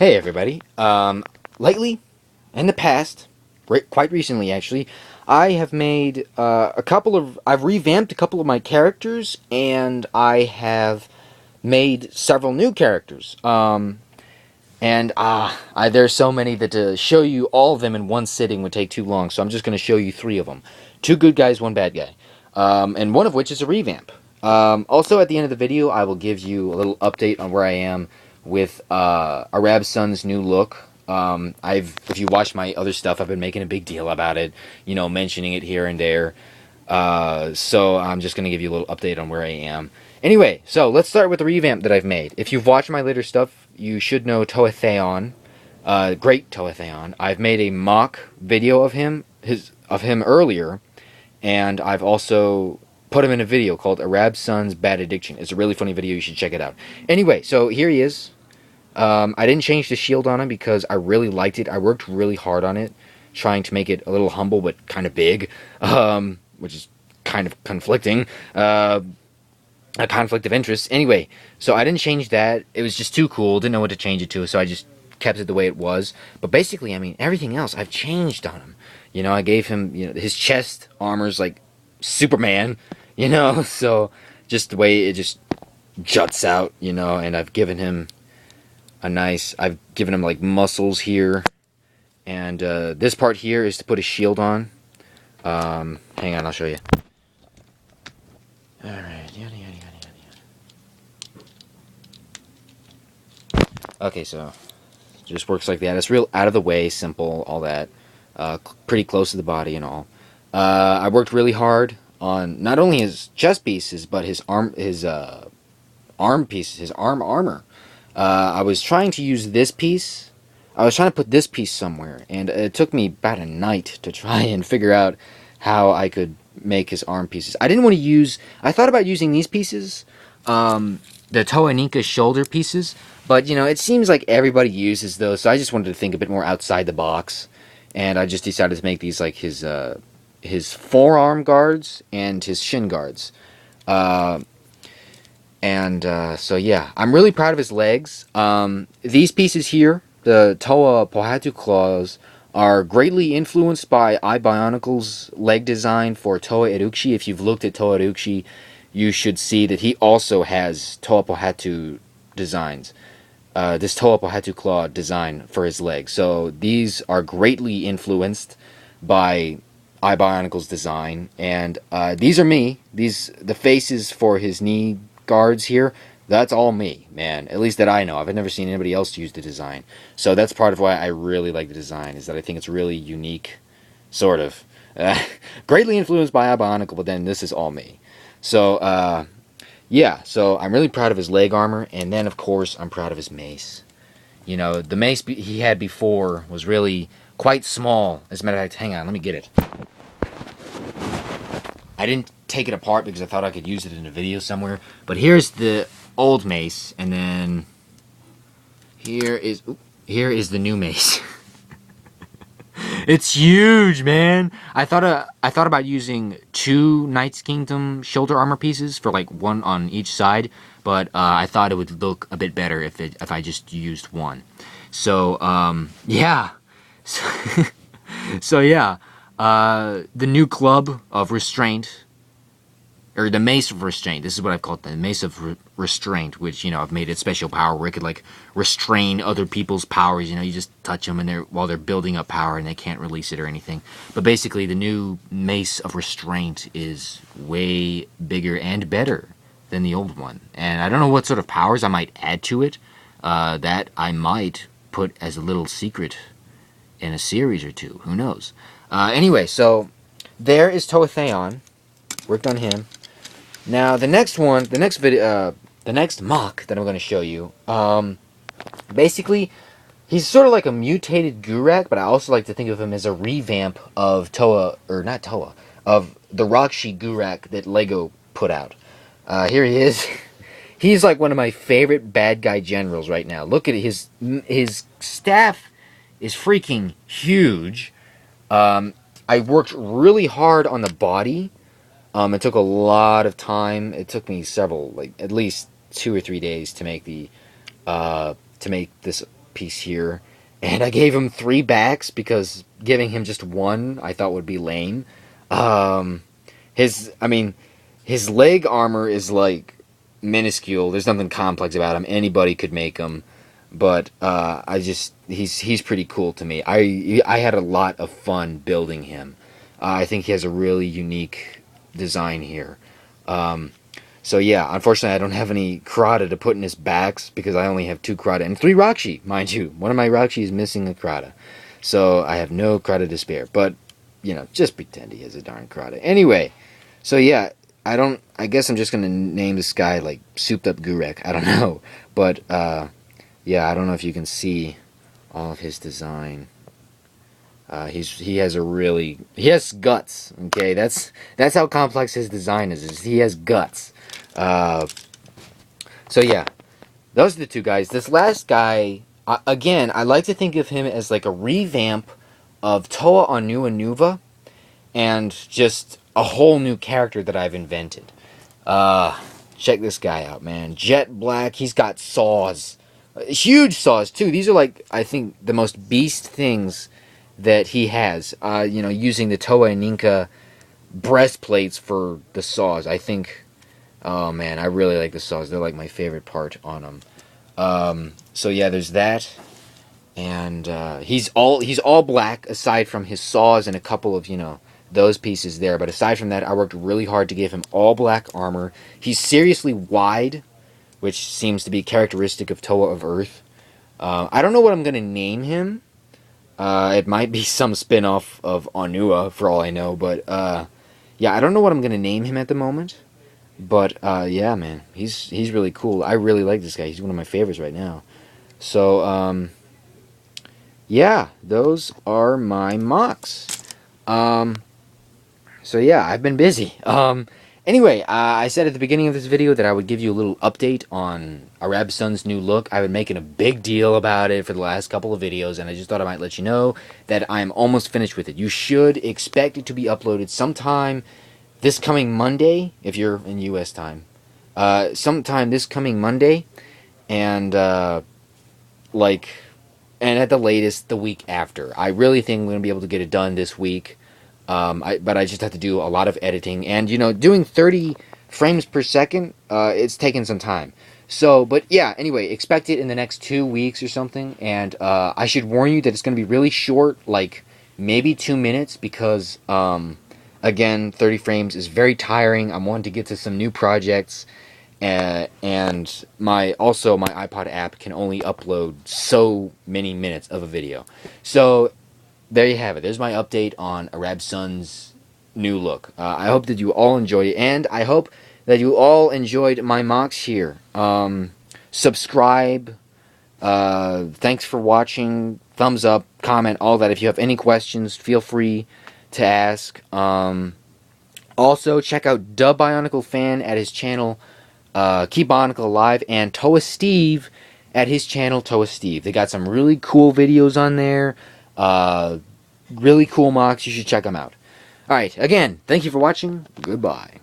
Hey everybody. Lately, in the past, quite recently actually, I have made I've revamped a couple of my characters, and I have made several new characters. There's so many that to show you all of them in one sitting would take too long, so I'm just going to show you three of them. Two good guys, one bad guy. And one of which is a revamp. Also, at the end of the video, I will give you a little update on where I am with Arab Sun's new look. If you watch my other stuff, I've been making a big deal about it, you know, mentioning it here and there. So I'm just going to give you a little update on where I am. Anyway, so let's start with the revamp that I've made. If you've watched my later stuff, you should know Toa Steve. Great Toa Steve. I've made a mock video of him earlier, and I've also put him in a video called Arab Sun's Bad Addiction. It's a really funny video. You should check it out. Anyway, so here he is. I didn't change the shield on him because I really liked it. I worked really hard on it, trying to make it a little humble but kind of big, which is kind of conflicting. A conflict of interest. Anyway, so I didn't change that. It was just too cool. Didn't know what to change it to, so I just kept it the way it was. But basically, I mean, everything else I've changed on him. You know, I gave him, you know, his chest armor's like Superman, you know, so just the way it just juts out, you know, and I've given him I've given him like muscles here, and this part here is to put a shield on. Hang on, I'll show you. Alright, yada yada yada yada. Okay, so it just works like that. It's real out of the way, simple, all that. Pretty close to the body and all. I worked really hard on not only his chest pieces, but his arm pieces, his arm armor. I was trying to use this piece. I was trying to put this piece somewhere, and it took me about a night to try and figure out how I could make his arm pieces. I thought about using these pieces, the Toa shoulder pieces, but you know, it seems like everybody uses those, so I just wanted to think a bit more outside the box, and I just decided to make these like his forearm guards and his shin guards. So yeah, I'm really proud of his legs. These pieces here, the Toa Pohatu claws, are greatly influenced by DaBIONICLE's leg design for Toa Irukushi. If you've looked at Toa Irukushi, you should see that he also has Toa Pohatu designs. This Toa Pohatu claw design for his legs. So these are greatly influenced by DaBIONICLE's design, and these are me. The faces for his knee guards here, that's all me, man. At least that I know. I've never seen anybody else use the design. So that's part of why I really like the design, is that I think it's really unique, sort of. Greatly influenced by DaBIONICLE, but then this is all me. So, yeah, so I'm really proud of his leg armor, and then, of course, I'm proud of his mace. You know, the mace he had before was really quite small. As a matter of fact, hang on, let me get it. I didn't take it apart because I thought I could use it in a video somewhere. But here's the old mace, and then here is the new mace. It's huge, man. I thought about using two Knights Kingdom shoulder armor pieces for like one on each side, but I thought it would look a bit better if I just used one. So yeah. So yeah. The new club of restraint, or the mace of restraint. This is what I've called the mace of restraint, which, you know, I've made it special power where it could like restrain other people's powers. You know, you just touch them and while they're building up power and they can't release it or anything. But basically, the new mace of restraint is way bigger and better than the old one. And I don't know what sort of powers I might add to it. That I might put as a little secret in a series or two. Who knows? Anyway, so there is Toa Steve. Worked on him. Now the next one, the next mock that I'm going to show you, basically, he's sort of like a mutated Goo Wreck, but I also like to think of him as a revamp of of the Rockshi Goo Wreck that Lego put out. Here he is. He's like one of my favorite bad guy generals right now. Look at his staff is freaking huge. I worked really hard on the body. It took a lot of time. It took me at least 2 or 3 days to make this piece here. And I gave him 3 backs because giving him just 1 I thought would be lame. His leg armor is like minuscule. There's nothing complex about him. Anybody could make him. But he's pretty cool to me. I had a lot of fun building him. I think he has a really unique design here. So yeah, unfortunately I don't have any Karada to put in his backs because I only have 2 Karada and 3 Rakshi, mind you. One of my Rakshi is missing a Karada. So I have no Karada to spare. But, you know, just pretend he has a darn Karada. Anyway, so yeah, I guess I'm just going to name this guy like Souped Up Goo Wreck. I don't know. But, yeah, I don't know if you can see all of his design. He has guts. Okay, that's how complex his design is he has guts. So yeah, those are the 2 guys. This last guy, again, I like to think of him as like a revamp of Toa Nuva, and just a whole new character that I've invented. Check this guy out, man. Jet black. He's got saws, huge saws too. These are like, I think, the most beast things that he has. You know, using the Toa and Ninka breastplates for the saws. I think, oh man, I really like the saws. They're like my favorite part on them. So yeah, there's that. And he's all black aside from his saws and a couple of, you know, those pieces there. But aside from that, I worked really hard to give him all black armor. He's seriously wide, which seems to be characteristic of Toa of Earth. I don't know what I'm going to name him. It might be some spin-off of Onua, for all I know. But, yeah, I don't know what I'm going to name him at the moment. But, yeah, man, he's really cool. I really like this guy. He's one of my favorites right now. So, yeah, those are my MOCs. So yeah, I've been busy. Anyway, I said at the beginning of this video that I would give you a little update on Arabsun's new look. I've been making a big deal about it for the last couple of videos, and I just thought I might let you know that I'm almost finished with it. You should expect it to be uploaded sometime this coming Monday, if you're in US time. Sometime this coming Monday, and and at the latest, the week after. I really think I'm going to be able to get it done this week. But I just have to do a lot of editing. And, you know, doing 30 frames per second, it's taken some time. So, but yeah, anyway, expect it in the next 2 weeks or something. And I should warn you that it's going to be really short, like maybe 2 minutes. Because, again, 30 frames is very tiring. I'm wanting to get to some new projects. And my iPod app can only upload so many minutes of a video. So there you have it. There's my update on Arabsun's new look. I hope that you all enjoyed it, and I hope that you all enjoyed my MOCs here. Subscribe. Thanks for watching. Thumbs up, comment, all that. If you have any questions, feel free to ask. Also, check out DaBIONICLEFan at his channel, Keep BIONICLE Alive, and Toa Steve at his channel, Toa Steve. They got some really cool videos on there. Really cool MOCs. You should check them out. Alright, again, thank you for watching. Goodbye.